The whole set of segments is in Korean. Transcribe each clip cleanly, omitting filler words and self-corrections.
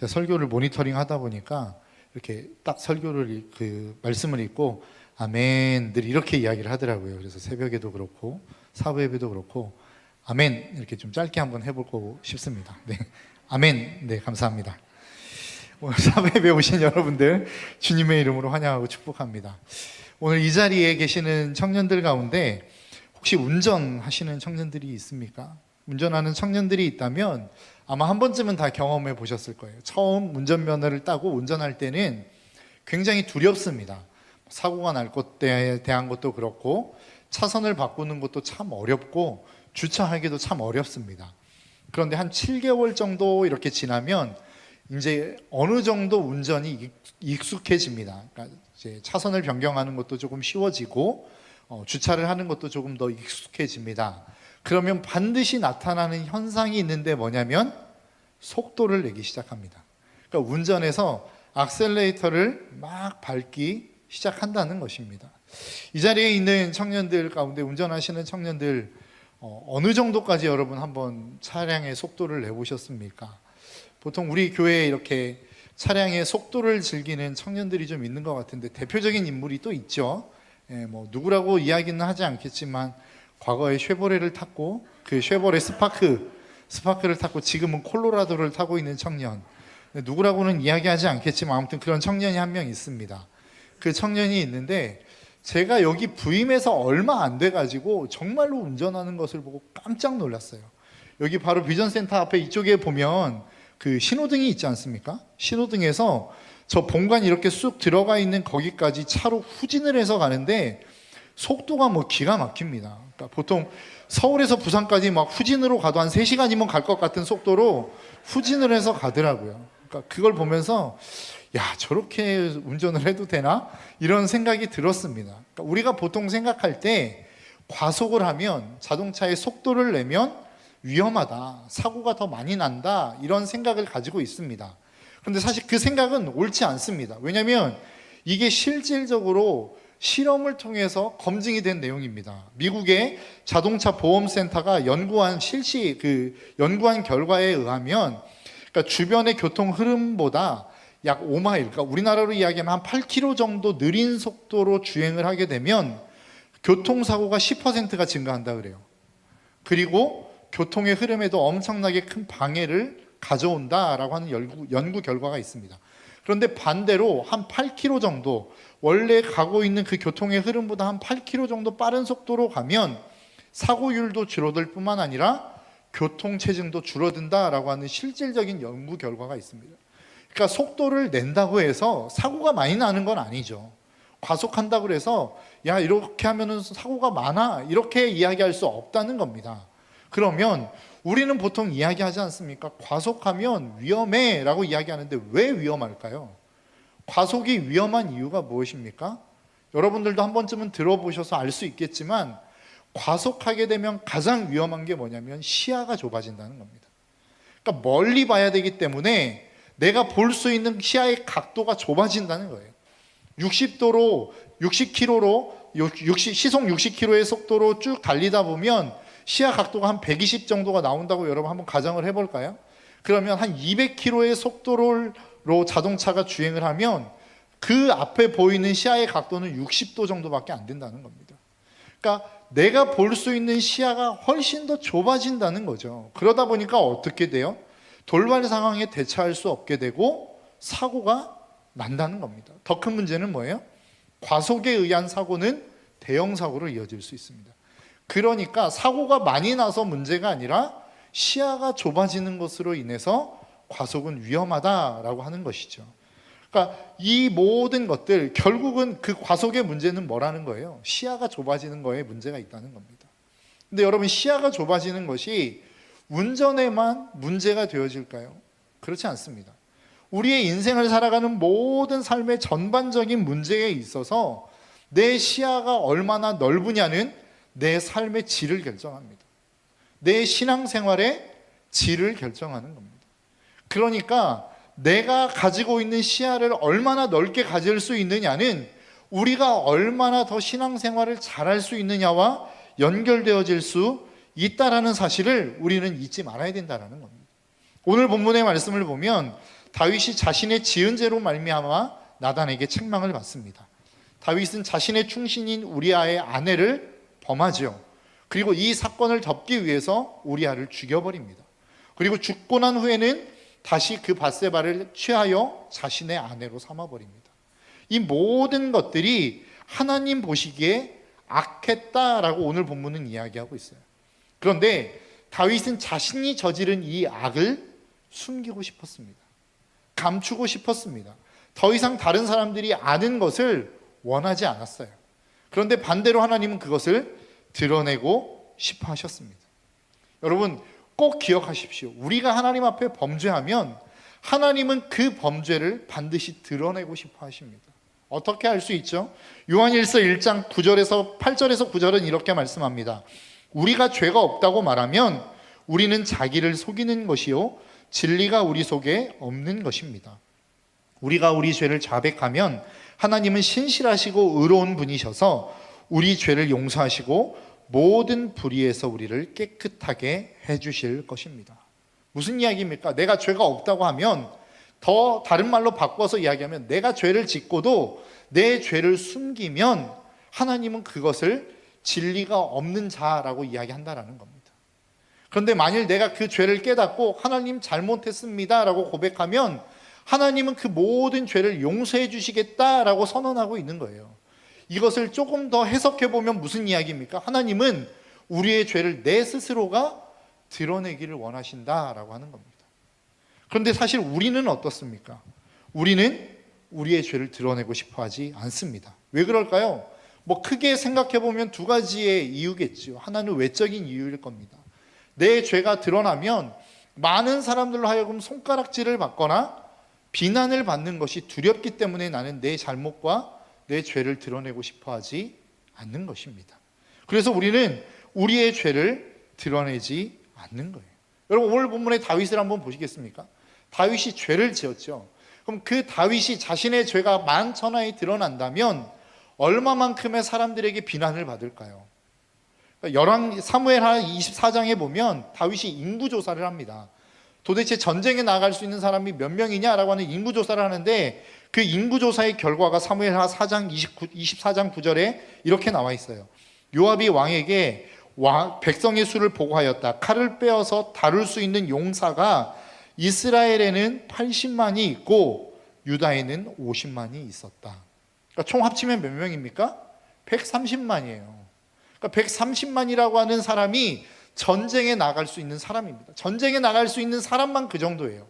제가 설교를 모니터링 하다 보니까 이렇게 딱 설교를 말씀을 읽고 아멘 늘 이렇게 이야기를 하더라고요. 그래서 새벽에도 그렇고 사부 예배도 그렇고 아멘 이렇게 좀 짧게 한번 해보고 싶습니다. 네, 아멘. 네, 감사합니다. 오늘 사부 예배 오신 여러분들 주님의 이름으로 환영하고 축복합니다. 오늘 이 자리에 계시는 청년들 가운데 혹시 운전하시는 청년들이 있습니까? 운전하는 청년들이 있다면 아마 한 번쯤은 다 경험해 보셨을 거예요. 처음 운전면허를 따고 운전할 때는 굉장히 두렵습니다. 사고가 날 것에 대한 것도 그렇고 차선을 바꾸는 것도 참 어렵고 주차하기도 참 어렵습니다. 그런데 한 7개월 정도 이렇게 지나면 이제 어느 정도 운전이 익숙해집니다. 그러니까 이제 차선을 변경하는 것도 조금 쉬워지고 주차를 하는 것도 조금 더 익숙해집니다. 그러면 반드시 나타나는 현상이 있는데 뭐냐면 속도를 내기 시작합니다. 그러니까 운전에서 악셀레이터를 막 밟기 시작한다는 것입니다. 이 자리에 있는 청년들 가운데 운전하시는 청년들 어느 정도까지 여러분 한번 차량의 속도를 내보셨습니까? 보통 우리 교회에 이렇게 차량의 속도를 즐기는 청년들이 좀 있는 것 같은데 대표적인 인물이 또 있죠. 뭐 누구라고 이야기는 하지 않겠지만 과거에 쉐보레를 탔고 그 쉐보레 스파크를 탔고 지금은 콜로라도를 타고 있는 청년, 누구라고는 이야기하지 않겠지만 아무튼 그런 청년이 한 명 있습니다. 그 청년이 있는데 제가 여기 부임해서 얼마 안 돼가지고 정말로 운전하는 것을 보고 깜짝 놀랐어요. 여기 바로 비전센터 앞에 이쪽에 보면 그 신호등이 있지 않습니까? 신호등에서 저 본관 이렇게 쑥 들어가 있는 거기까지 차로 후진을 해서 가는데 속도가 뭐 기가 막힙니다. 그러니까 보통 서울에서 부산까지 막 후진으로 가도 한 3시간이면 갈 것 같은 속도로 후진을 해서 가더라고요. 그러니까 그걸 보면서 야, 저렇게 운전을 해도 되나? 이런 생각이 들었습니다. 그러니까 우리가 보통 생각할 때 과속을 하면 자동차의 속도를 내면 위험하다, 사고가 더 많이 난다, 이런 생각을 가지고 있습니다. 그런데 사실 그 생각은 옳지 않습니다. 왜냐하면 이게 실질적으로 실험을 통해서 검증이 된 내용입니다. 미국의 자동차 보험센터가 연구한 결과에 의하면 그러니까 주변의 교통 흐름보다 약 5마일, 그러니까 우리나라로 이야기하면 한 8km 정도 느린 속도로 주행을 하게 되면 교통사고가 10%가 증가한다 그래요. 그리고 교통의 흐름에도 엄청나게 큰 방해를 가져온다라고 하는 연구 결과가 있습니다. 그런데 반대로 한 8km 정도, 원래 가고 있는 그 교통의 흐름보다 한 8km 정도 빠른 속도로 가면 사고율도 줄어들 뿐만 아니라 교통체증도 줄어든다라고 하는 실질적인 연구 결과가 있습니다. 그러니까 속도를 낸다고 해서 사고가 많이 나는 건 아니죠. 과속한다고 해서 야, 이렇게 하면은 사고가 많아, 이렇게 이야기할 수 없다는 겁니다. 그러면 우리는 보통 이야기하지 않습니까? 과속하면 위험해 라고 이야기하는데 왜 위험할까요? 과속이 위험한 이유가 무엇입니까? 여러분들도 한 번쯤은 들어보셔서 알 수 있겠지만 과속하게 되면 가장 위험한 게 뭐냐면 시야가 좁아진다는 겁니다. 그러니까 멀리 봐야 되기 때문에 내가 볼 수 있는 시야의 각도가 좁아진다는 거예요. 60도로 60km로 시속 60km의 속도로 쭉 달리다 보면 시야 각도가 한 120 정도가 나온다고 여러분 한번 가정을 해볼까요? 그러면 한 200km의 속도로 자동차가 주행을 하면 그 앞에 보이는 시야의 각도는 60도 정도밖에 안 된다는 겁니다. 그러니까 내가 볼 수 있는 시야가 훨씬 더 좁아진다는 거죠. 그러다 보니까 어떻게 돼요? 돌발 상황에 대처할 수 없게 되고 사고가 난다는 겁니다. 더 큰 문제는 뭐예요? 과속에 의한 사고는 대형 사고로 이어질 수 있습니다. 그러니까 사고가 많이 나서 문제가 아니라 시야가 좁아지는 것으로 인해서 과속은 위험하다라고 하는 것이죠. 그러니까 이 모든 것들 결국은 그 과속의 문제는 뭐라는 거예요? 시야가 좁아지는 거에 문제가 있다는 겁니다. 근데 여러분, 시야가 좁아지는 것이 운전에만 문제가 되어질까요? 그렇지 않습니다. 우리의 인생을 살아가는 모든 삶의 전반적인 문제에 있어서 내 시야가 얼마나 넓으냐는 내 삶의 질을 결정합니다. 내 신앙생활의 질을 결정하는 겁니다. 그러니까 내가 가지고 있는 시야를 얼마나 넓게 가질 수 있느냐는 우리가 얼마나 더 신앙생활을 잘할 수 있느냐와 연결되어질 수 있다라는 사실을 우리는 잊지 말아야 된다는 겁니다. 오늘 본문의 말씀을 보면 다윗이 자신의 지은 죄로 말미암아 나단에게 책망을 받습니다. 다윗은 자신의 충신인 우리아의 아내를 범하죠. 그리고 이 사건을 덮기 위해서 우리아를 죽여버립니다. 그리고 죽고 난 후에는 다시 그 밧세바를 취하여 자신의 아내로 삼아버립니다. 이 모든 것들이 하나님 보시기에 악했다라고 오늘 본문은 이야기하고 있어요. 그런데 다윗은 자신이 저지른 이 악을 숨기고 싶었습니다. 감추고 싶었습니다. 더 이상 다른 사람들이 아는 것을 원하지 않았어요. 그런데 반대로 하나님은 그것을 드러내고 싶어 하셨습니다. 여러분 꼭 기억하십시오. 우리가 하나님 앞에 범죄하면 하나님은 그 범죄를 반드시 드러내고 싶어 하십니다. 어떻게 알 수 있죠? 요한일서 1장 9절에서 8절에서 9절은 이렇게 말씀합니다. 우리가 죄가 없다고 말하면 우리는 자기를 속이는 것이요 진리가 우리 속에 없는 것입니다. 우리가 우리 죄를 자백하면 하나님은 신실하시고 의로운 분이셔서 우리 죄를 용서하시고 모든 불의에서 우리를 깨끗하게 해주실 것입니다. 무슨 이야기입니까? 내가 죄가 없다고 하면, 더 다른 말로 바꿔서 이야기하면 내가 죄를 짓고도 내 죄를 숨기면 하나님은 그것을 진리가 없는 자라고 이야기한다라는 겁니다. 그런데 만일 내가 그 죄를 깨닫고 하나님 잘못했습니다 라고 고백하면 하나님은 그 모든 죄를 용서해 주시겠다라고 선언하고 있는 거예요. 이것을 조금 더 해석해 보면 무슨 이야기입니까? 하나님은 우리의 죄를 내 스스로가 드러내기를 원하신다라고 하는 겁니다. 그런데 사실 우리는 어떻습니까? 우리는 우리의 죄를 드러내고 싶어 하지 않습니다. 왜 그럴까요? 크게 생각해 보면 두 가지의 이유겠죠. 하나는 외적인 이유일 겁니다. 내 죄가 드러나면 많은 사람들로 하여금 손가락질을 받거나 비난을 받는 것이 두렵기 때문에 나는 내 잘못과 내 죄를 드러내고 싶어 하지 않는 것입니다. 그래서 우리는 우리의 죄를 드러내지 않는 거예요. 여러분 오늘 본문의 다윗을 한번 보시겠습니까? 다윗이 죄를 지었죠. 그럼 그 다윗이 자신의 죄가 만천하에 드러난다면 얼마만큼의 사람들에게 비난을 받을까요? 사무엘하 24장에 보면 다윗이 인구조사를 합니다. 도대체 전쟁에 나갈 수 있는 사람이 몇 명이냐라고 하는 인구조사를 하는데 그 인구조사의 결과가 사무엘하 24장 9절에 이렇게 나와 있어요. 요압이 왕에게 백성의 수를 보고하였다. 칼을 빼어서 다룰 수 있는 용사가 이스라엘에는 80만이 있고 유다에는 50만이 있었다. 그러니까 총 합치면 몇 명입니까? 130만이에요. 그러니까 130만이라고 하는 사람이 전쟁에 나갈 수 있는 사람입니다. 전쟁에 나갈 수 있는 사람만 그 정도예요.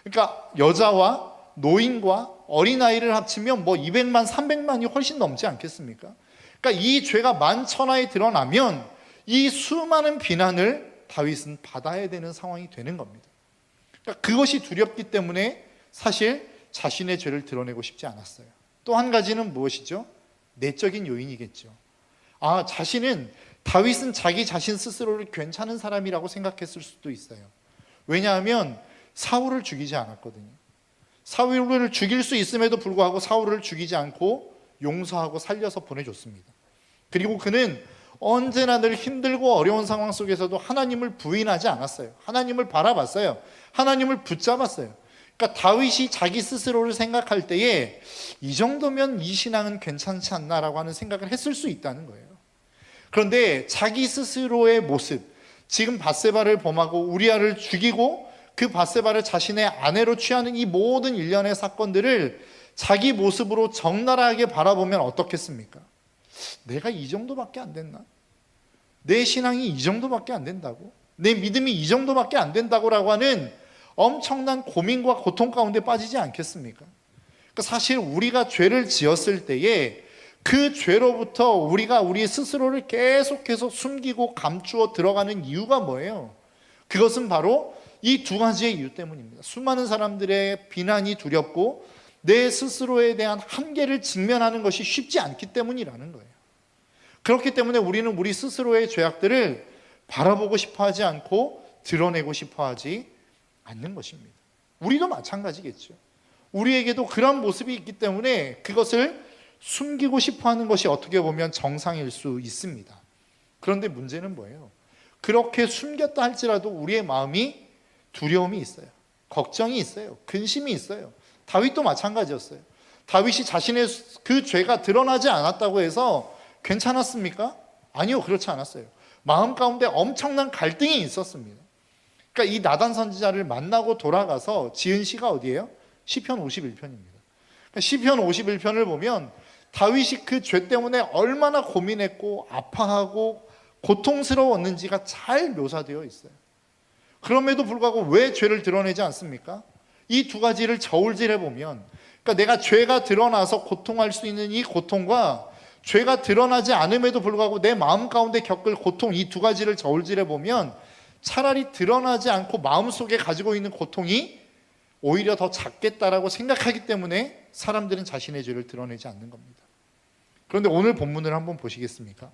그러니까 여자와 노인과 어린아이를 합치면 200만, 300만이 훨씬 넘지 않겠습니까? 그러니까 이 죄가 만천하에 드러나면 이 수많은 비난을 다윗은 받아야 되는 상황이 되는 겁니다. 그러니까 그것이 두렵기 때문에 사실 자신의 죄를 드러내고 싶지 않았어요. 또 한 가지는 무엇이죠? 내적인 요인이겠죠. 다윗은 자기 자신 스스로를 괜찮은 사람이라고 생각했을 수도 있어요. 왜냐하면 사울을 죽이지 않았거든요. 사울을 죽일 수 있음에도 불구하고 사울을 죽이지 않고 용서하고 살려서 보내줬습니다. 그리고 그는 언제나 늘 힘들고 어려운 상황 속에서도 하나님을 부인하지 않았어요. 하나님을 바라봤어요. 하나님을 붙잡았어요. 그러니까 다윗이 자기 스스로를 생각할 때에 이 정도면 이 신앙은 괜찮지 않나라고 하는 생각을 했을 수 있다는 거예요. 그런데 자기 스스로의 모습, 지금 밧세바를 범하고 우리아를 죽이고 그 밧세바를 자신의 아내로 취하는 이 모든 일련의 사건들을 자기 모습으로 적나라하게 바라보면 어떻겠습니까? 내가 이 정도밖에 안 됐나? 내 신앙이 이 정도밖에 안 된다고? 내 믿음이 이 정도밖에 안 된다고라고 하는 엄청난 고민과 고통 가운데 빠지지 않겠습니까? 그러니까 사실 우리가 죄를 지었을 때에 그 죄로부터 우리가 우리 스스로를 계속해서 숨기고 감추어 들어가는 이유가 뭐예요? 그것은 바로 이 두 가지의 이유 때문입니다. 수많은 사람들의 비난이 두렵고 내 스스로에 대한 한계를 직면하는 것이 쉽지 않기 때문이라는 거예요. 그렇기 때문에 우리는 우리 스스로의 죄악들을 바라보고 싶어 하지 않고 드러내고 싶어 하지 않는 것입니다. 우리도 마찬가지겠죠. 우리에게도 그런 모습이 있기 때문에 그것을 숨기고 싶어 하는 것이 어떻게 보면 정상일 수 있습니다. 그런데 문제는 뭐예요? 그렇게 숨겼다 할지라도 우리의 마음이 두려움이 있어요. 걱정이 있어요. 근심이 있어요. 다윗도 마찬가지였어요. 다윗이 자신의 그 죄가 드러나지 않았다고 해서 괜찮았습니까? 아니요, 그렇지 않았어요. 마음 가운데 엄청난 갈등이 있었습니다. 그러니까 이 나단 선지자를 만나고 돌아가서 지은 시가 어디예요? 시편 51편입니다. 그러니까 시편 51편을 보면 다윗이 그 죄 때문에 얼마나 고민했고 아파하고 고통스러웠는지가 잘 묘사되어 있어요. 그럼에도 불구하고 왜 죄를 드러내지 않습니까? 이 두 가지를 저울질해 보면, 그러니까 내가 죄가 드러나서 고통할 수 있는 이 고통과 죄가 드러나지 않음에도 불구하고 내 마음 가운데 겪을 고통, 이 두 가지를 저울질해 보면 차라리 드러나지 않고 마음속에 가지고 있는 고통이 오히려 더 작겠다라고 생각하기 때문에 사람들은 자신의 죄를 드러내지 않는 겁니다. 그런데 오늘 본문을 한번 보시겠습니까?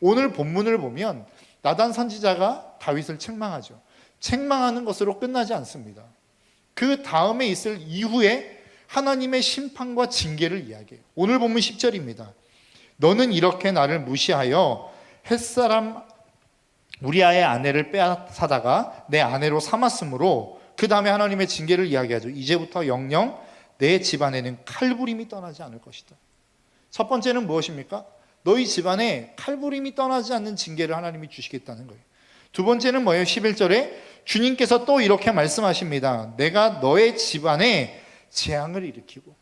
오늘 본문을 보면 나단 선지자가 다윗을 책망하죠. 책망하는 것으로 끝나지 않습니다. 그 다음에 있을 이후에 하나님의 심판과 징계를 이야기해요. 오늘 본문 10절입니다. 너는 이렇게 나를 무시하여 햇사람 우리아의 아내를 빼앗아다가 내 아내로 삼았으므로, 그 다음에 하나님의 징계를 이야기하죠. 이제부터 영영 내 집안에는 칼부림이 떠나지 않을 것이다. 첫 번째는 무엇입니까? 너희 집안에 칼부림이 떠나지 않는 징계를 하나님이 주시겠다는 거예요. 두 번째는 뭐예요? 11절에 주님께서 또 이렇게 말씀하십니다. 내가 너의 집안에 재앙을 일으키고,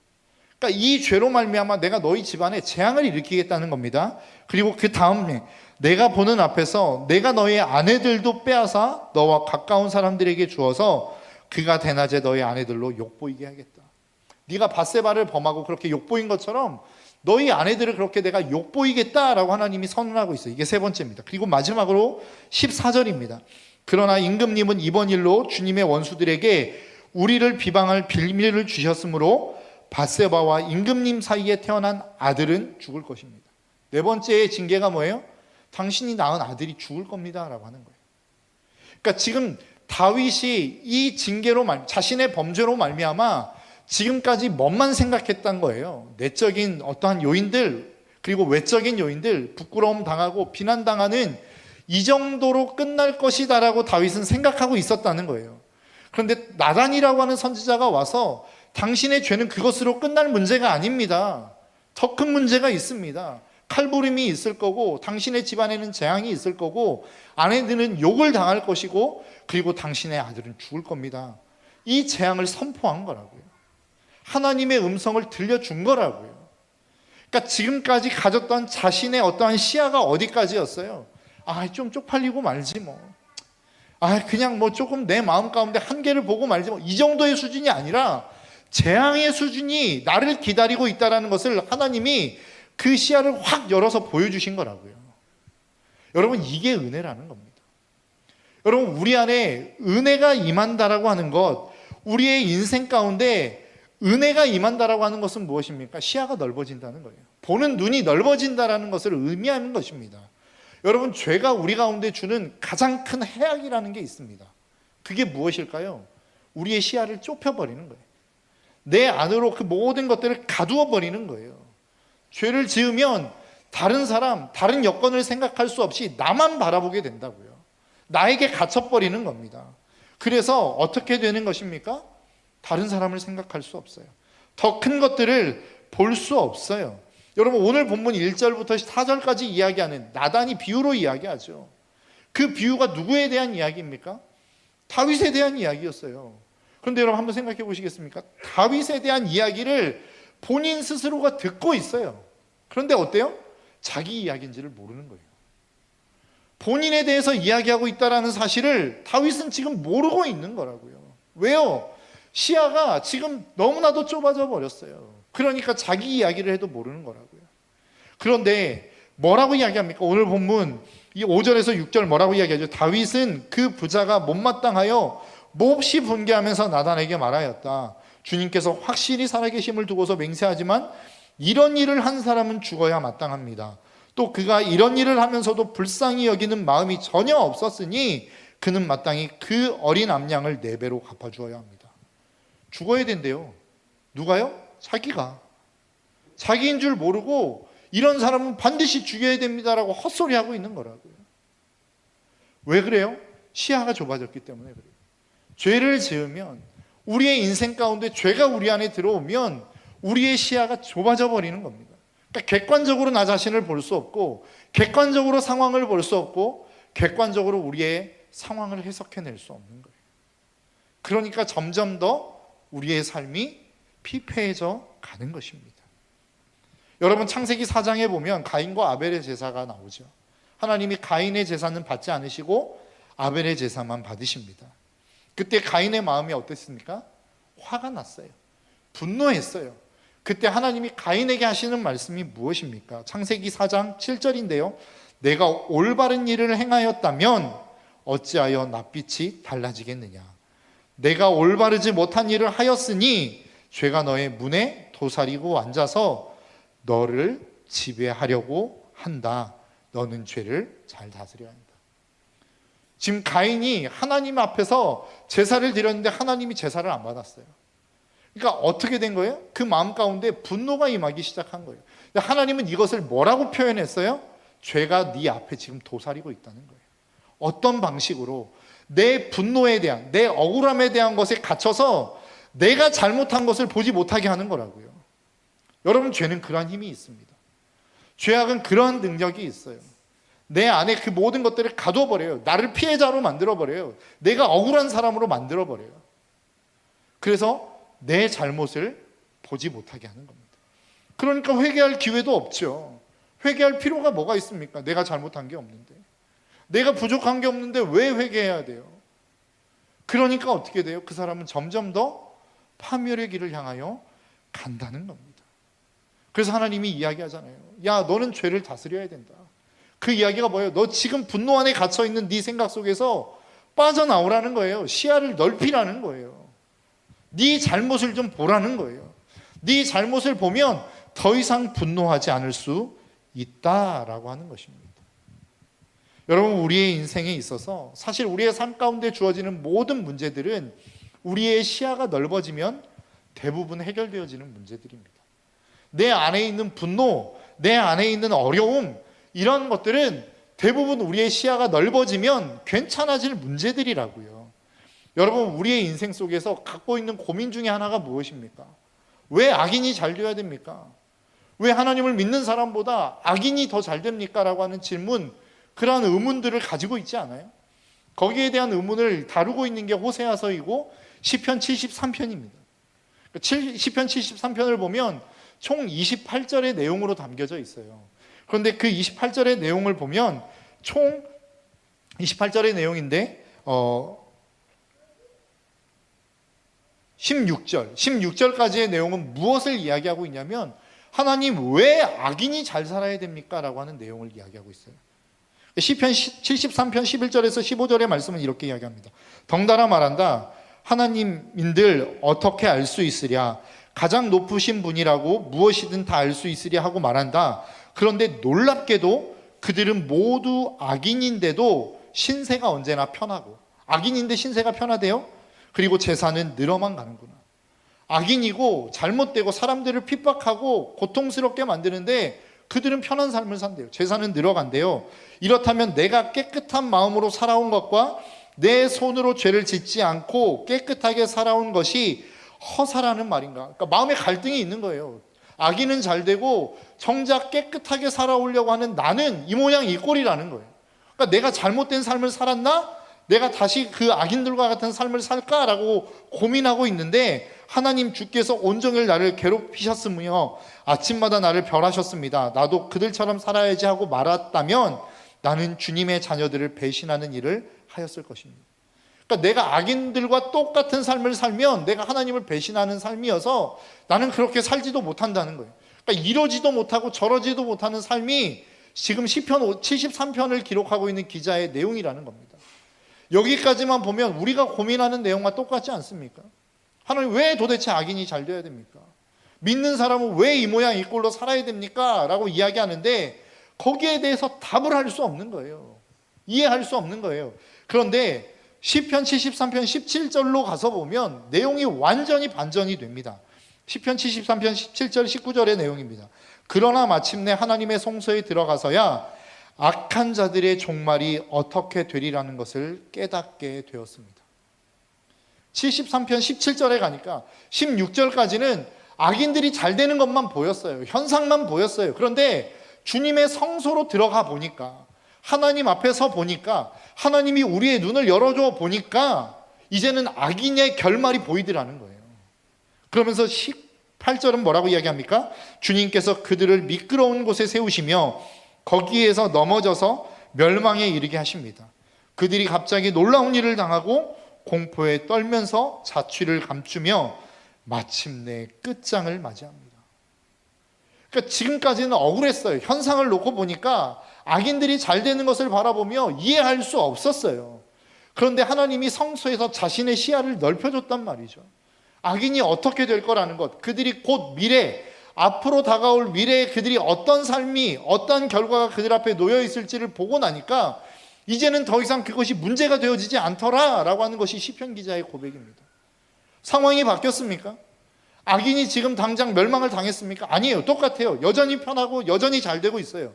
그러니까 이 죄로 말미암아 내가 너희 집안에 재앙을 일으키겠다는 겁니다. 그리고 그 다음에 내가 보는 앞에서 내가 너의 아내들도 빼앗아 너와 가까운 사람들에게 주어서 그가 대낮에 너의 아내들로 욕보이게 하겠다. 네가 밧세바를 범하고 그렇게 욕보인 것처럼 너희 아내들을 그렇게 내가 욕보이겠다라고 하나님이 선언하고 있어요. 이게 세 번째입니다. 그리고 마지막으로 14절입니다. 그러나 임금님은 이번 일로 주님의 원수들에게 우리를 비방할 빌미를 주셨으므로 밧세바와 임금님 사이에 태어난 아들은 죽을 것입니다. 네 번째의 징계가 뭐예요? 당신이 낳은 아들이 죽을 겁니다 라고 하는 거예요. 그러니까 지금 다윗이 이 징계로 자신의 범죄로 말미암아 지금까지 뭐만 생각했던 거예요. 내적인 어떠한 요인들, 그리고 외적인 요인들, 부끄러움 당하고 비난당하는 이 정도로 끝날 것이다라고 다윗은 생각하고 있었다는 거예요. 그런데 나단이라고 하는 선지자가 와서 당신의 죄는 그것으로 끝날 문제가 아닙니다. 더 큰 문제가 있습니다. 칼부림이 있을 거고, 당신의 집안에는 재앙이 있을 거고, 아내들은 욕을 당할 것이고, 그리고 당신의 아들은 죽을 겁니다. 이 재앙을 선포한 거라고요. 하나님의 음성을 들려준 거라고요. 그러니까 지금까지 가졌던 자신의 어떠한 시야가 어디까지였어요? 좀 쪽팔리고 말지 뭐. 그냥 뭐 조금 내 마음 가운데 한계를 보고 말지 뭐. 이 정도의 수준이 아니라 재앙의 수준이 나를 기다리고 있다는 것을 하나님이 그 시야를 확 열어서 보여주신 거라고요. 여러분, 이게 은혜라는 겁니다. 여러분, 우리 안에 은혜가 임한다라고 하는 것, 우리의 인생 가운데 은혜가 임한다라고 하는 것은 무엇입니까? 시야가 넓어진다는 거예요. 보는 눈이 넓어진다라는 것을 의미하는 것입니다. 여러분, 죄가 우리 가운데 주는 가장 큰 해악이라는 게 있습니다. 그게 무엇일까요? 우리의 시야를 좁혀버리는 거예요. 내 안으로 그 모든 것들을 가두어 버리는 거예요. 죄를 지으면 다른 사람, 다른 여건을 생각할 수 없이 나만 바라보게 된다고요. 나에게 갇혀버리는 겁니다. 그래서 어떻게 되는 것입니까? 다른 사람을 생각할 수 없어요. 더 큰 것들을 볼 수 없어요. 여러분, 오늘 본문 1절부터 4절까지 이야기하는 나단이 비유로 이야기하죠. 그 비유가 누구에 대한 이야기입니까? 다윗에 대한 이야기였어요. 그런데 여러분, 한번 생각해 보시겠습니까? 다윗에 대한 이야기를 본인 스스로가 듣고 있어요. 그런데 어때요? 자기 이야기인지를 모르는 거예요. 본인에 대해서 이야기하고 있다는 사실을 다윗은 지금 모르고 있는 거라고요. 왜요? 시야가 지금 너무나도 좁아져 버렸어요. 그러니까 자기 이야기를 해도 모르는 거라고요. 그런데 뭐라고 이야기합니까? 오늘 본문 이 5절에서 6절 뭐라고 이야기하죠? 다윗은 그 부자가 못마땅하여 몹시 분개하면서 나단에게 말하였다. 주님께서 확실히 살아계심을 두고서 맹세하지만 이런 일을 한 사람은 죽어야 마땅합니다. 또 그가 이런 일을 하면서도 불쌍히 여기는 마음이 전혀 없었으니 그는 마땅히 그 어린 암양을 4배로 갚아주어야 합니다. 죽어야 된대요. 누가요? 자기가. 자기인 줄 모르고 이런 사람은 반드시 죽여야 됩니다라고 헛소리하고 있는 거라고요. 왜 그래요? 시야가 좁아졌기 때문에 그래요. 죄를 지으면 우리의 인생 가운데 죄가 우리 안에 들어오면 우리의 시야가 좁아져 버리는 겁니다. 그러니까 객관적으로 나 자신을 볼 수 없고, 객관적으로 상황을 볼 수 없고, 객관적으로 우리의 상황을 해석해낼 수 없는 거예요. 그러니까 점점 더 우리의 삶이 피폐해져 가는 것입니다. 여러분, 창세기 4장에 보면 가인과 아벨의 제사가 나오죠. 하나님이 가인의 제사는 받지 않으시고 아벨의 제사만 받으십니다. 그때 가인의 마음이 어땠습니까? 화가 났어요. 분노했어요. 그때 하나님이 가인에게 하시는 말씀이 무엇입니까? 창세기 4장 7절인데요. 내가 올바른 일을 행하였다면 어찌하여 낯빛이 달라지겠느냐. 내가 올바르지 못한 일을 하였으니 죄가 너의 문에 도사리고 앉아서 너를 지배하려고 한다. 너는 죄를 잘 다스려야 한다. 지금 가인이 하나님 앞에서 제사를 드렸는데 하나님이 제사를 안 받았어요. 그러니까 어떻게 된 거예요? 그 마음 가운데 분노가 임하기 시작한 거예요. 하나님은 이것을 뭐라고 표현했어요? 죄가 네 앞에 지금 도사리고 있다는 거예요. 어떤 방식으로? 내 분노에 대한, 내 억울함에 대한 것에 갇혀서 내가 잘못한 것을 보지 못하게 하는 거라고요. 여러분, 죄는 그러한 힘이 있습니다. 죄악은 그러한 능력이 있어요. 내 안에 그 모든 것들을 가둬버려요. 나를 피해자로 만들어버려요. 내가 억울한 사람으로 만들어버려요. 그래서 내 잘못을 보지 못하게 하는 겁니다. 그러니까 회개할 기회도 없죠. 회개할 필요가 뭐가 있습니까? 내가 잘못한 게 없는데, 내가 부족한 게 없는데 왜 회개해야 돼요? 그러니까 어떻게 돼요? 그 사람은 점점 더 파멸의 길을 향하여 간다는 겁니다. 그래서 하나님이 이야기하잖아요. 야, 너는 죄를 다스려야 된다. 그 이야기가 뭐예요? 너 지금 분노 안에 갇혀있는 네 생각 속에서 빠져나오라는 거예요. 시야를 넓히라는 거예요. 네 잘못을 좀 보라는 거예요. 네 잘못을 보면 더 이상 분노하지 않을 수 있다라고 하는 것입니다. 여러분, 우리의 인생에 있어서 사실 우리의 삶 가운데 주어지는 모든 문제들은 우리의 시야가 넓어지면 대부분 해결되어지는 문제들입니다. 내 안에 있는 분노, 내 안에 있는 어려움, 이런 것들은 대부분 우리의 시야가 넓어지면 괜찮아질 문제들이라고요. 여러분, 우리의 인생 속에서 갖고 있는 고민 중에 하나가 무엇입니까? 왜 악인이 잘 되어야 됩니까? 왜 하나님을 믿는 사람보다 악인이 더 잘 됩니까? 라고 하는 질문, 그러한 의문들을 가지고 있지 않아요? 거기에 대한 의문을 다루고 있는 게 호세아서이고 시편 73편입니다. 시편 73편을 보면 총 28절의 내용으로 담겨져 있어요. 그런데 그 28절의 내용을 보면 총 28절의 내용인데 16절까지의 내용은 무엇을 이야기하고 있냐면 하나님, 왜 악인이 잘 살아야 됩니까? 라고 하는 내용을 이야기하고 있어요. 시편 73편 11절에서 15절의 말씀은 이렇게 이야기합니다. 덩달아 말한다. 하나님인들 어떻게 알 수 있으랴? 가장 높으신 분이라고 무엇이든 다 알 수 있으랴 하고 말한다. 그런데 놀랍게도 그들은 모두 악인인데도 신세가 언제나 편하고, 악인인데 신세가 편하대요? 그리고 제사는 늘어만 가는구나. 악인이고 잘못되고 사람들을 핍박하고 고통스럽게 만드는데 그들은 편한 삶을 산대요. 제사는 늘어간대요. 이렇다면 내가 깨끗한 마음으로 살아온 것과 내 손으로 죄를 짓지 않고 깨끗하게 살아온 것이 허사라는 말인가? 그러니까 마음에 갈등이 있는 거예요. 악인은 잘 되고 정작 깨끗하게 살아오려고 하는 나는 이 모양 이 꼴이라는 거예요. 그러니까 내가 잘못된 삶을 살았나? 내가 다시 그 악인들과 같은 삶을 살까라고 고민하고 있는데 하나님 주께서 온종일 나를 괴롭히셨으며 아침마다 나를 벌하셨습니다. 나도 그들처럼 살아야지 하고 말았다면 나는 주님의 자녀들을 배신하는 일을 하였을 것입니다. 그러니까 내가 악인들과 똑같은 삶을 살면 내가 하나님을 배신하는 삶이어서 나는 그렇게 살지도 못한다는 거예요. 그러니까 이러지도 못하고 저러지도 못하는 삶이 지금 시편 73편을 기록하고 있는 기자의 내용이라는 겁니다. 여기까지만 보면 우리가 고민하는 내용과 똑같지 않습니까? 하나님, 왜 도대체 악인이 잘 되어야 됩니까? 믿는 사람은 왜 이 모양 이 꼴로 살아야 됩니까? 라고 이야기하는데 거기에 대해서 답을 할 수 없는 거예요. 이해할 수 없는 거예요. 그런데 시편 73편 17절로 가서 보면 내용이 완전히 반전이 됩니다. 시편 73편 17절 19절의 내용입니다. 그러나 마침내 하나님의 성소에 들어가서야 악한 자들의 종말이 어떻게 되리라는 것을 깨닫게 되었습니다. 73편 17절에 가니까 16절까지는 악인들이 잘 되는 것만 보였어요. 현상만 보였어요. 그런데 주님의 성소로 들어가 보니까, 하나님 앞에 서 보니까, 하나님이 우리의 눈을 열어줘 보니까 이제는 악인의 결말이 보이더라는 거예요. 그러면서 18절은 뭐라고 이야기합니까? 주님께서 그들을 미끄러운 곳에 세우시며 거기에서 넘어져서 멸망에 이르게 하십니다. 그들이 갑자기 놀라운 일을 당하고 공포에 떨면서 자취를 감추며 마침내 끝장을 맞이합니다. 그러니까 지금까지는 억울했어요. 현상을 놓고 보니까 악인들이 잘 되는 것을 바라보며 이해할 수 없었어요. 그런데 하나님이 성소에서 자신의 시야를 넓혀줬단 말이죠. 악인이 어떻게 될 거라는 것, 그들이 곧 미래, 앞으로 다가올 미래에 그들이 어떤 삶이, 어떤 결과가 그들 앞에 놓여 있을지를 보고 나니까 이제는 더 이상 그것이 문제가 되어지지 않더라라고 하는 것이 시편 기자의 고백입니다. 상황이 바뀌었습니까? 악인이 지금 당장 멸망을 당했습니까? 아니에요. 똑같아요. 여전히 편하고 여전히 잘 되고 있어요.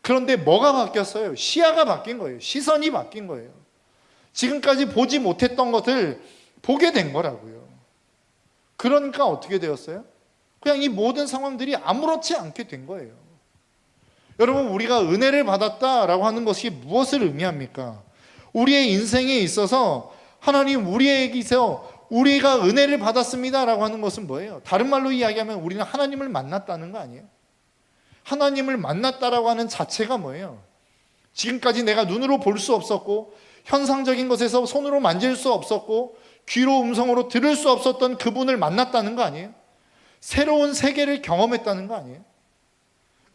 그런데 뭐가 바뀌었어요? 시야가 바뀐 거예요. 시선이 바뀐 거예요. 지금까지 보지 못했던 것을 보게 된 거라고요. 그러니까 어떻게 되었어요? 그냥 이 모든 상황들이 아무렇지 않게 된 거예요. 여러분, 우리가 은혜를 받았다라고 하는 것이 무엇을 의미합니까? 우리의 인생에 있어서 하나님 우리에게서 우리가 은혜를 받았습니다라고 하는 것은 뭐예요? 다른 말로 이야기하면 우리는 하나님을 만났다는 거 아니에요? 하나님을 만났다라고 하는 자체가 뭐예요? 지금까지 내가 눈으로 볼 수 없었고 현상적인 것에서 손으로 만질 수 없었고 귀로 음성으로 들을 수 없었던 그분을 만났다는 거 아니에요? 새로운 세계를 경험했다는 거 아니에요?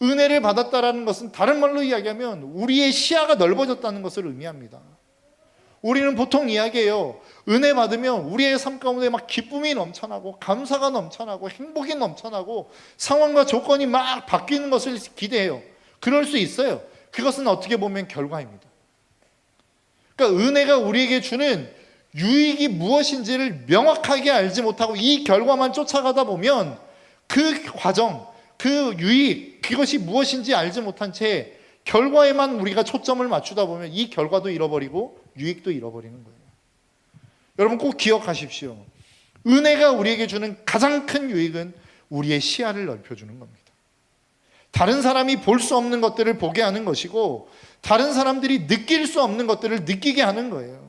은혜를 받았다라는 것은 다른 말로 이야기하면 우리의 시야가 넓어졌다는 것을 의미합니다. 우리는 보통 이야기해요. 은혜 받으면 우리의 삶 가운데 막 기쁨이 넘쳐나고 감사가 넘쳐나고 행복이 넘쳐나고 상황과 조건이 막 바뀌는 것을 기대해요. 그럴 수 있어요. 그것은 어떻게 보면 결과입니다. 그러니까 은혜가 우리에게 주는 유익이 무엇인지를 명확하게 알지 못하고 이 결과만 쫓아가다 보면 그 과정, 그 유익, 그것이 무엇인지 알지 못한 채 결과에만 우리가 초점을 맞추다 보면 이 결과도 잃어버리고 유익도 잃어버리는 거예요. 여러분 꼭 기억하십시오. 은혜가 우리에게 주는 가장 큰 유익은 우리의 시야를 넓혀주는 겁니다. 다른 사람이 볼 수 없는 것들을 보게 하는 것이고 다른 사람들이 느낄 수 없는 것들을 느끼게 하는 거예요.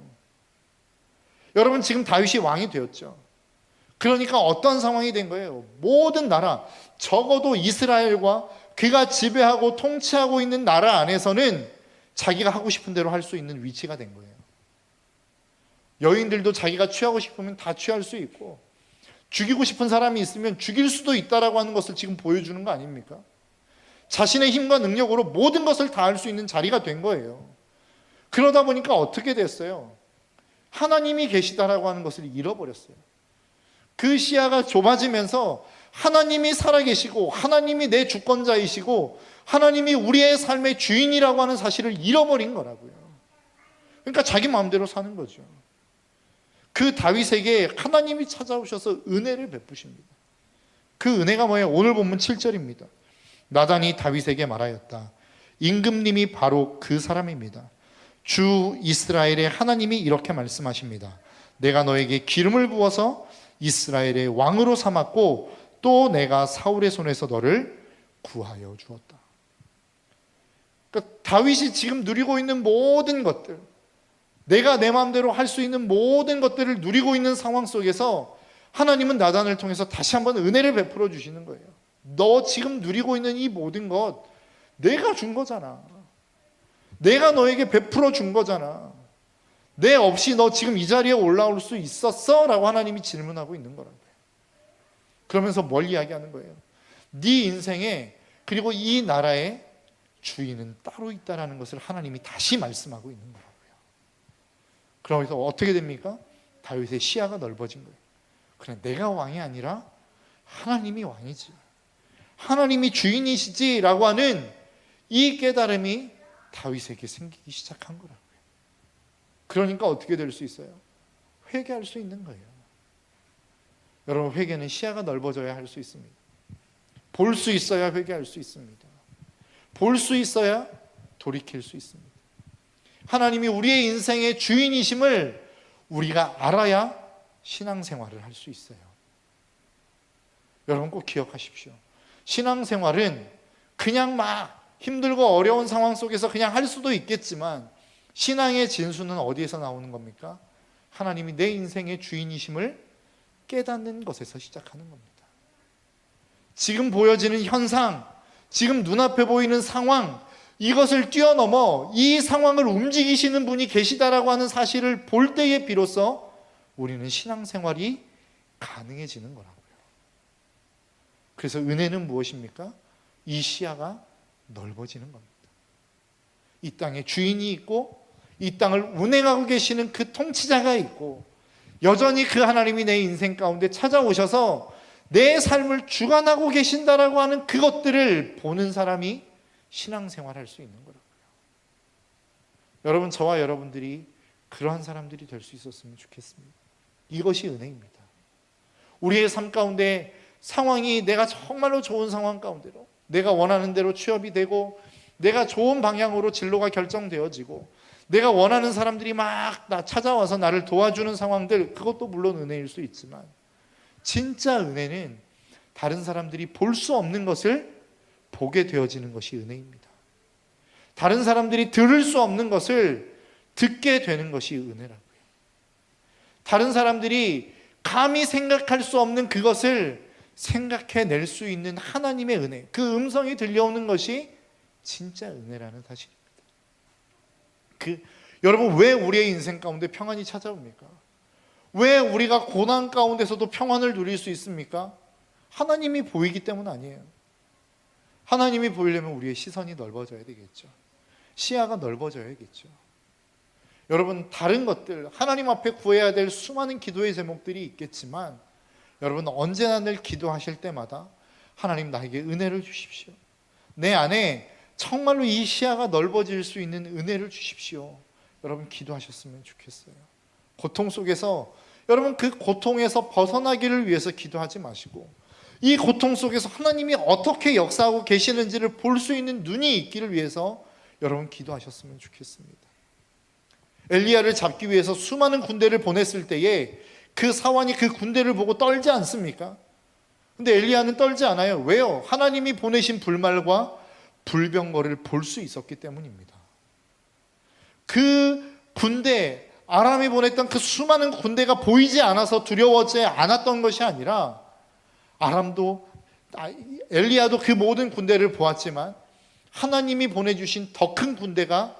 여러분 지금 다윗이 왕이 되었죠. 그러니까 어떤 상황이 된 거예요? 모든 나라, 적어도 이스라엘과 그가 지배하고 통치하고 있는 나라 안에서는 자기가 하고 싶은 대로 할 수 있는 위치가 된 거예요. 여인들도 자기가 취하고 싶으면 다 취할 수 있고 죽이고 싶은 사람이 있으면 죽일 수도 있다라고 하는 것을 지금 보여주는 거 아닙니까? 자신의 힘과 능력으로 모든 것을 다 할 수 있는 자리가 된 거예요. 그러다 보니까 어떻게 됐어요? 하나님이 계시다라고 하는 것을 잃어버렸어요. 그 시야가 좁아지면서 하나님이 살아계시고 하나님이 내 주권자이시고 하나님이 우리의 삶의 주인이라고 하는 사실을 잃어버린 거라고요. 그러니까 자기 마음대로 사는 거죠. 그 다윗에게 하나님이 찾아오셔서 은혜를 베푸십니다. 그 은혜가 뭐예요? 오늘 본문 7절입니다. 나단이 다윗에게 말하였다. 임금님이 바로 그 사람입니다. 주 이스라엘의 하나님이 이렇게 말씀하십니다. 내가 너에게 기름을 부어서 이스라엘의 왕으로 삼았고 또 내가 사울의 손에서 너를 구하여 주었다. 그러니까 다윗이 지금 누리고 있는 모든 것들, 내가 내 마음대로 할 수 있는 모든 것들을 누리고 있는 상황 속에서 하나님은 나단을 통해서 다시 한번 은혜를 베풀어 주시는 거예요. 너 지금 누리고 있는 이 모든 것 내가 준 거잖아. 내가 너에게 베풀어 준 거잖아. 내 없이 너 지금 이 자리에 올라올 수 있었어? 라고 하나님이 질문하고 있는 거라고요. 그러면서 뭘 이야기하는 거예요? 네 인생에 그리고 이 나라의 주인은 따로 있다는 것을 하나님이 다시 말씀하고 있는 거라고요. 그러면서 어떻게 됩니까? 다윗의 시야가 넓어진 거예요. 그래, 내가 왕이 아니라 하나님이 왕이지, 하나님이 주인이시지 라고 하는 이 깨달음이 다윗에게 생기기 시작한 거라고요. 그러니까 어떻게 될 수 있어요? 회개할 수 있는 거예요. 여러분, 회개는 시야가 넓어져야 할 수 있습니다. 볼 수 있어야 회개할 수 있습니다. 볼 수 있어야 돌이킬 수 있습니다. 하나님이 우리의 인생의 주인이심을 우리가 알아야 신앙생활을 할 수 있어요. 여러분 꼭 기억하십시오. 신앙생활은 그냥 막 힘들고 어려운 상황 속에서 그냥 할 수도 있겠지만 신앙의 진수는 어디에서 나오는 겁니까? 하나님이 내 인생의 주인이심을 깨닫는 것에서 시작하는 겁니다. 지금 보여지는 현상, 지금 눈앞에 보이는 상황, 이것을 뛰어넘어 이 상황을 움직이시는 분이 계시다라고 하는 사실을 볼 때에 비로소 우리는 신앙생활이 가능해지는 거라고요. 그래서 은혜는 무엇입니까? 이 시야가 넓어지는 겁니다. 이 땅에 주인이 있고 이 땅을 운행하고 계시는 그 통치자가 있고 여전히 그 하나님이 내 인생 가운데 찾아오셔서 내 삶을 주관하고 계신다라고 하는 그것들을 보는 사람이 신앙생활할 수 있는 거라고요. 여러분, 저와 여러분들이 그러한 사람들이 될 수 있었으면 좋겠습니다. 이것이 은혜입니다. 우리의 삶 가운데 상황이 내가 정말로 좋은 상황 가운데로 내가 원하는 대로 취업이 되고 내가 좋은 방향으로 진로가 결정되어지고 내가 원하는 사람들이 막 나 찾아와서 나를 도와주는 상황들, 그것도 물론 은혜일 수 있지만 진짜 은혜는 다른 사람들이 볼 수 없는 것을 보게 되어지는 것이 은혜입니다. 다른 사람들이 들을 수 없는 것을 듣게 되는 것이 은혜라고요. 다른 사람들이 감히 생각할 수 없는 그것을 생각해낼 수 있는 하나님의 은혜, 그 음성이 들려오는 것이 진짜 은혜라는 사실입니다. 여러분, 왜 우리의 인생 가운데 평안이 찾아옵니까? 왜 우리가 고난 가운데서도 평안을 누릴 수 있습니까? 하나님이 보이기 때문 아니에요. 하나님이 보이려면 우리의 시선이 넓어져야 되겠죠. 시야가 넓어져야겠죠. 여러분, 다른 것들, 하나님 앞에 구해야 될 수많은 기도의 제목들이 있겠지만 여러분, 언제나 늘 기도하실 때마다 하나님, 나에게 은혜를 주십시오. 내 안에 정말로 이 시야가 넓어질 수 있는 은혜를 주십시오. 여러분, 기도하셨으면 좋겠어요. 고통 속에서 여러분, 그 고통에서 벗어나기를 위해서 기도하지 마시고 이 고통 속에서 하나님이 어떻게 역사하고 계시는지를 볼 수 있는 눈이 있기를 위해서 여러분, 기도하셨으면 좋겠습니다. 엘리야를 잡기 위해서 수많은 군대를 보냈을 때에 그 사환이 그 군대를 보고 떨지 않습니까? 근데 엘리야는 떨지 않아요. 왜요? 하나님이 보내신 불말과 불병거를 볼 수 있었기 때문입니다. 그 군대, 아람이 보냈던 그 수많은 군대가 보이지 않아서 두려워하지 않았던 것이 아니라 엘리야도 그 모든 군대를 보았지만 하나님이 보내주신 더 큰 군대가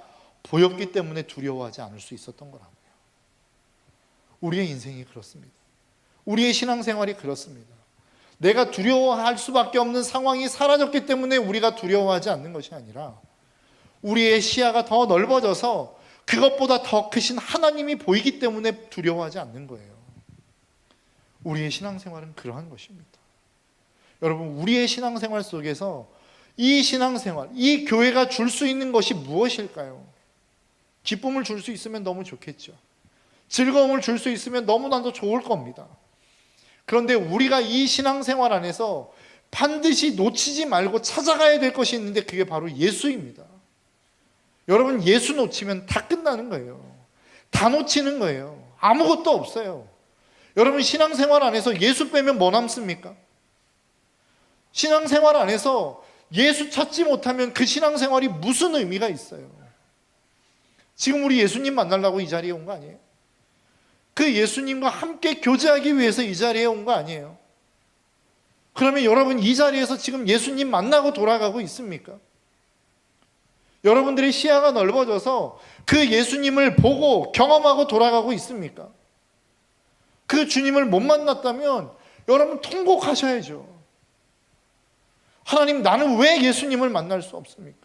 보였기 때문에 두려워하지 않을 수 있었던 거라고요. 우리의 인생이 그렇습니다. 우리의 신앙생활이 그렇습니다. 내가 두려워할 수밖에 없는 상황이 사라졌기 때문에 우리가 두려워하지 않는 것이 아니라 우리의 시야가 더 넓어져서 그것보다 더 크신 하나님이 보이기 때문에 두려워하지 않는 거예요. 우리의 신앙생활은 그러한 것입니다. 여러분, 우리의 신앙생활 속에서 이 신앙생활, 이 교회가 줄 수 있는 것이 무엇일까요? 기쁨을 줄 수 있으면 너무 좋겠죠. 즐거움을 줄 수 있으면 너무나도 좋을 겁니다. 그런데 우리가 이 신앙생활 안에서 반드시 놓치지 말고 찾아가야 될 것이 있는데 그게 바로 예수입니다. 여러분, 예수 놓치면 다 끝나는 거예요. 다 놓치는 거예요. 아무것도 없어요. 여러분, 신앙생활 안에서 예수 빼면 뭐 남습니까? 신앙생활 안에서 예수 찾지 못하면 그 신앙생활이 무슨 의미가 있어요? 지금 우리 예수님 만나려고 이 자리에 온 거 아니에요? 그 예수님과 함께 교제하기 위해서 이 자리에 온 거 아니에요? 그러면 여러분, 이 자리에서 지금 예수님 만나고 돌아가고 있습니까? 여러분들의 시야가 넓어져서 그 예수님을 보고 경험하고 돌아가고 있습니까? 그 주님을 못 만났다면 여러분, 통곡하셔야죠. 하나님, 나는 왜 예수님을 만날 수 없습니까?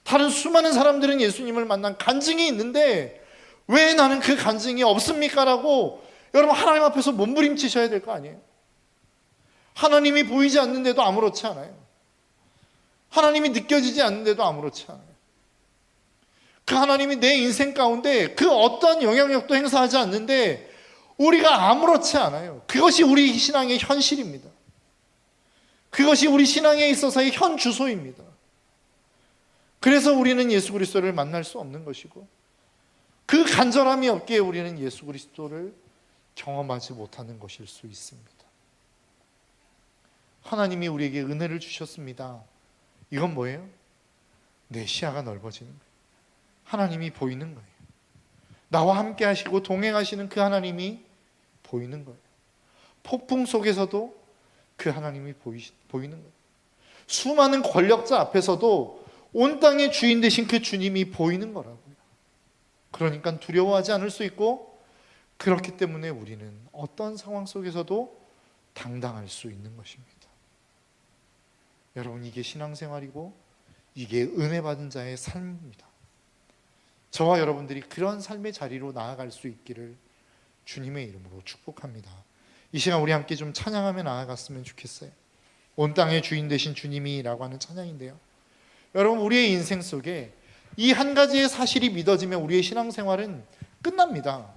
다른 수많은 사람들은 예수님을 만난 간증이 있는데 왜 나는 그 간증이 없습니까? 라고 여러분, 하나님 앞에서 몸부림치셔야 될 거 아니에요? 하나님이 보이지 않는데도 아무렇지 않아요. 하나님이 느껴지지 않는데도 아무렇지 않아요. 그 하나님이 내 인생 가운데 그 어떤 영향력도 행사하지 않는데 우리가 아무렇지 않아요. 그것이 우리 신앙의 현실입니다. 그것이 우리 신앙에 있어서의 현 주소입니다. 그래서 우리는 예수 그리스도를 만날 수 없는 것이고 그 간절함이 없기에 우리는 예수 그리스도를 경험하지 못하는 것일 수 있습니다. 하나님이 우리에게 은혜를 주셨습니다. 이건 뭐예요? 내 시야가 넓어지는 거예요. 하나님이 보이는 거예요. 나와 함께 하시고 동행하시는 그 하나님이 보이는 거예요. 폭풍 속에서도 그 하나님이 보이는 거예요. 수많은 권력자 앞에서도 온 땅의 주인 되신 그 주님이 보이는 거라고요. 그러니까 두려워하지 않을 수 있고, 그렇기 때문에 우리는 어떤 상황 속에서도 당당할 수 있는 것입니다. 여러분, 이게 신앙생활이고 이게 은혜 받은 자의 삶입니다. 저와 여러분들이 그런 삶의 자리로 나아갈 수 있기를 주님의 이름으로 축복합니다. 이 시간 우리 함께 좀 찬양하며 나아갔으면 좋겠어요. 온 땅의 주인 되신 주님이라고 하는 찬양인데요, 여러분, 우리의 인생 속에 이 한 가지의 사실이 믿어지면 우리의 신앙생활은 끝납니다.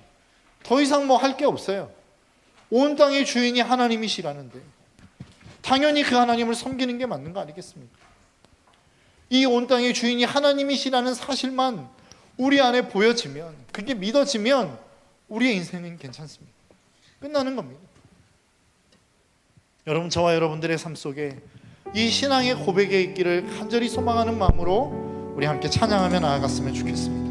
더 이상 뭐 할 게 없어요. 온 땅의 주인이 하나님이시라는데 당연히 그 하나님을 섬기는 게 맞는 거 아니겠습니까? 이 온 땅의 주인이 하나님이시라는 사실만 우리 안에 보여지면, 그게 믿어지면 우리의 인생은 괜찮습니다. 끝나는 겁니다. 여러분, 저와 여러분들의 삶 속에 이 신앙의 고백에 있기를 간절히 소망하는 마음으로 우리 함께 찬양하며 나아갔으면 좋겠습니다.